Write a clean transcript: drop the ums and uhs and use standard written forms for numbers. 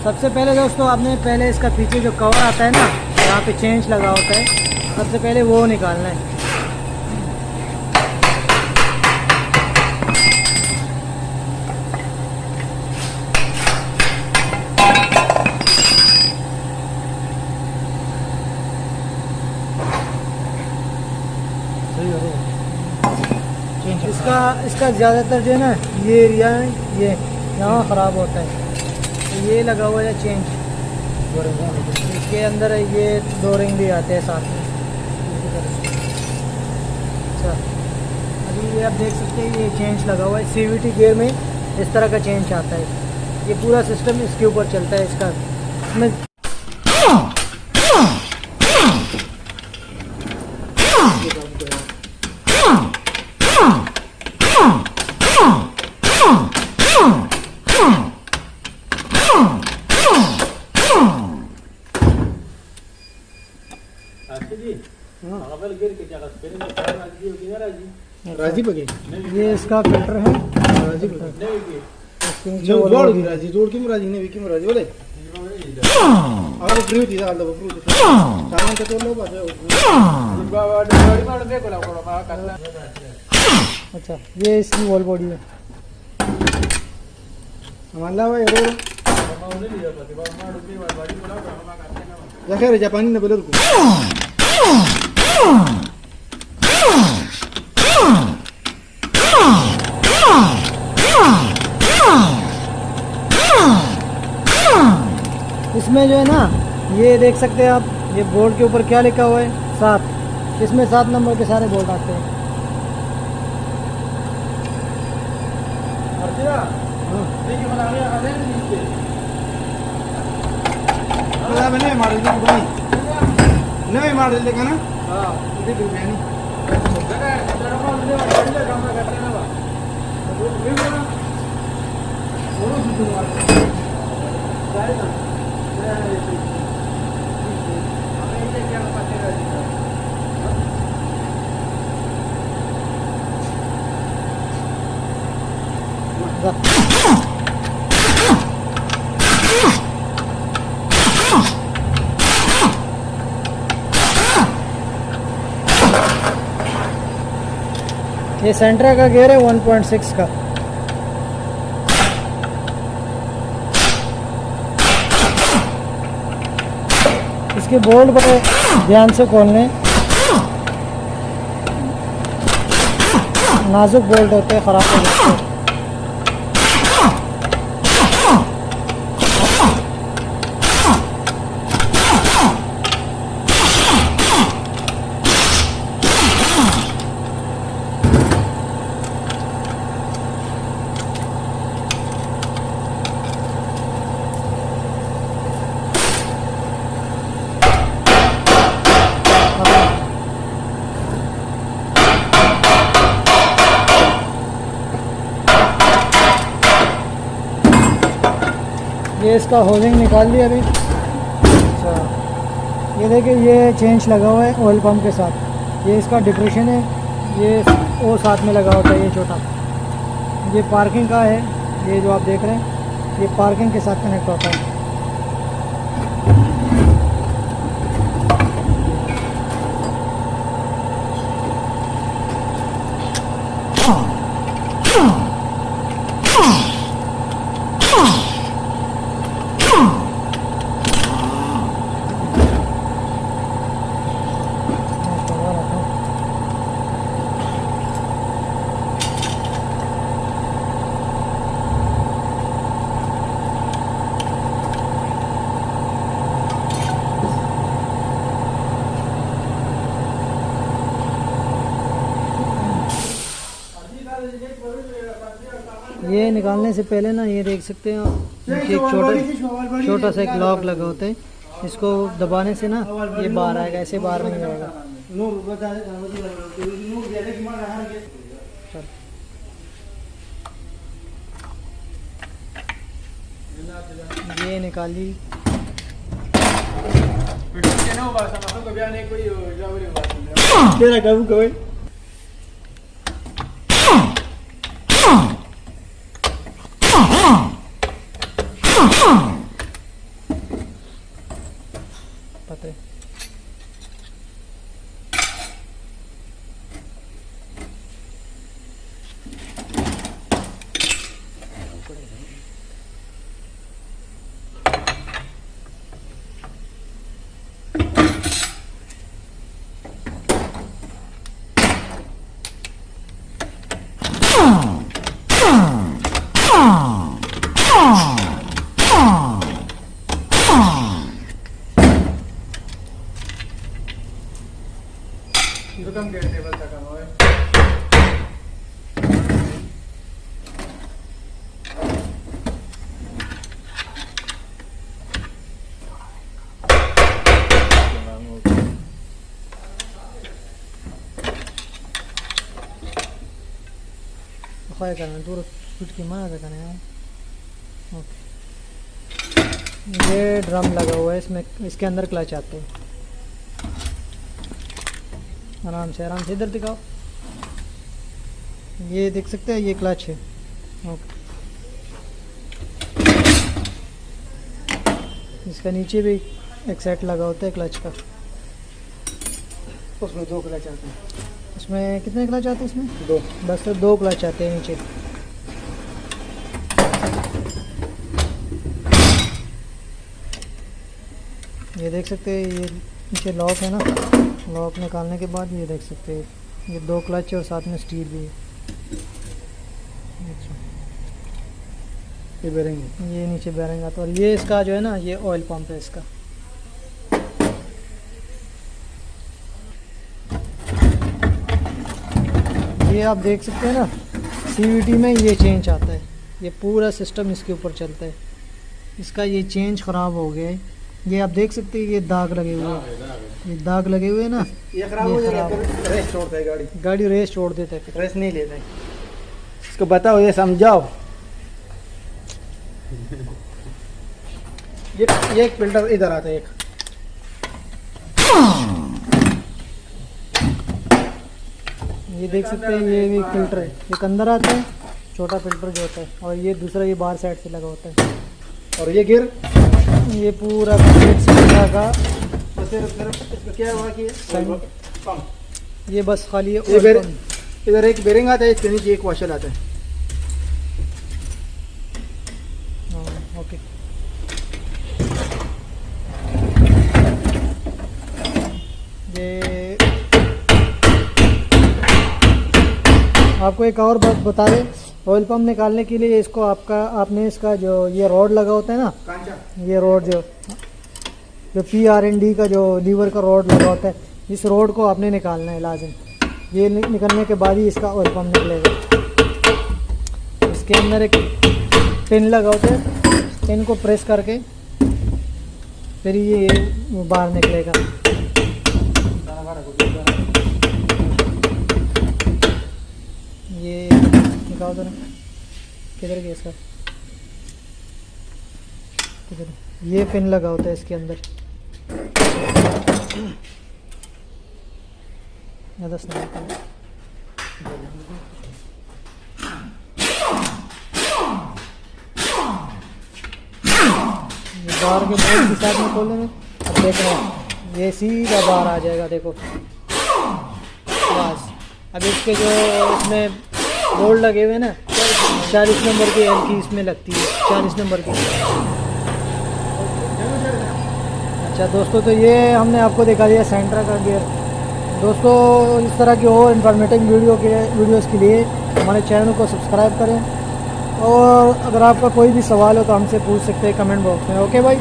सबसे पहले दोस्तों आपने पहले इसका पीछे जो कवर आता है ना, यहाँ पे चेंज लगा होता है, सबसे पहले वो निकालना है। इसका ज़्यादातर जो है ना ये एरिया है, ये यहाँ ख़राब होता है, तो ये लगा हुआ है चेंज। इसके अंदर ये 2 रिंग भी आते हैं साथ में। अच्छा, अभी ये आप देख सकते हैं, ये चेंज लगा हुआ है। CVT गियर में इस तरह का चेंज आता है। ये पूरा सिस्टम इसके ऊपर चलता है। इसका इसमें राजी पके ये इसका फिल्टर है। राजी जोड़ के राजी ने विकी राजी बोले अगर फ्री थी दाल दो फ्रूट सामान तो लो बाजे अच्छा, ये इसकी वॉल बॉडी है। हमारा भाई रो या खैर जापानी ने बोले रुको इसमें जो है ना, ये देख सकते हैं आप, ये बोर्ड के ऊपर क्या लिखा हुआ है, 7। इसमें 7 नंबर के सारे बोर्ड आते हैं। नहीं मॉडल देखा ना ये सेंट्रा का गियर है 1.6 का। इसके बोल्ट बड़े ध्यान से खोलने, नाजुक बोल्ट होते हैं, ख़राब हो जाते हैं। ये इसका होल्डिंग निकाल दिया अभी। अच्छा, ये देखिए, ये चेंज लगा हुआ है ऑयल पंप के साथ। ये इसका डिप्रेशन है, ये वो साथ में लगा होता है, ये छोटा। ये पार्किंग का है, ये जो आप देख रहे हैं, ये पार्किंग के साथ कनेक्ट होता है। ये निकालने से पहले ना, ये देख सकते हैं आप, एक छोटा सा एक लॉक लगा होता है। इसको दबाने से ना ये बाहर आएगा, ऐसे बाहर नहीं आएगा। ये निकाली। तेरा कब कोई आते हैं। कम गेट टेबल तक है। खाया करना दूर कुछ की मार करना है। ओके, ये ड्रम लगा हुआ है इसमें, इसके अंदर क्लच आते हैं। आराम से इधर दिखाओ, ये देख सकते हैं, ये क्लच है। ओके, इसका नीचे भी एक सेट लगा होता है क्लच का। उसमें 2 क्लच आते हैं। इसमें कितने क्लच आते हैं? इसमें 2। बस तो 2 क्लच आते हैं नीचे। ये देख सकते हैं, ये नीचे लॉक है ना, लॉक निकालने के बाद ये देख सकते हैं, ये 2 क्लच और साथ में स्टील भी है। अच्छा, ये बेरिंग है। ये नीचे बेरिंग आता है। और ये इसका जो है ना, ये ऑयल पंप है इसका। ये आप देख सकते हैं ना, सीवीटी में ये चेंज आता है, ये पूरा सिस्टम इसके ऊपर चलता है। इसका ये चेंज ख़राब हो गया है, ये आप देख सकते हैं, ये दाग लगे हुए हैं, ये दाग लगे हुए हैं ना, ये खराब हो जाएगा फिर रेस छोड़ता है गाड़ी रेस छोड़ देता है। रेस नहीं लेता है। इसको बताओ, ये समझाओ। ये एक फिल्टर इधर आता है एक। ये देख सकते हैं, ये भी फिल्टर है, एक अंदर आता है छोटा फिल्टर जो होता है, और ये दूसरा ये बाहर साइड से लगा होता है। और ये गिर, ये पूरा सेंट्रा का इसमें क्या हुआ कि ये बस खाली है। इधर एक बेरिंग आता है, इसके नीचे एक वॉशर आता है। ओके, ये आपको एक और बात बता दें, ऑयल पंप निकालने के लिए इसको आपने इसका जो ये रॉड लगा होता है ना, ये रॉड जो PRND का जो लीवर का रॉड लगा होता है, इस रॉड को आपने निकालना है लाजिम। ये निकलने के बाद ही इसका ऑयल पंप निकलेगा। इसके अंदर एक पिन लगा होता है, पिन को प्रेस करके फिर ये बाहर निकलेगा। ये निकाल दो ना, किधर गया इसका, किधर? ये पिन लगा होता है इसके अंदर। दस ये बाहर के बोल्ट के साथ में खोलने में, अब देख रहे हैं ये सीधा बाहर आ जाएगा। देखो बस, अब इसके जो इसमें बोल्ट लगे हुए ना, 40 नंबर की एल की इसमें लगती है, 40 नंबर की। अच्छा दोस्तों, तो ये हमने आपको दिखा दिया सेंट्रा का गियर। दोस्तों, इस तरह की और इन्फॉर्मेटिव वीडियोस के लिए हमारे चैनल को सब्सक्राइब करें, और अगर आपका कोई भी सवाल हो तो हमसे पूछ सकते हैं कमेंट बॉक्स में। ओके भाई।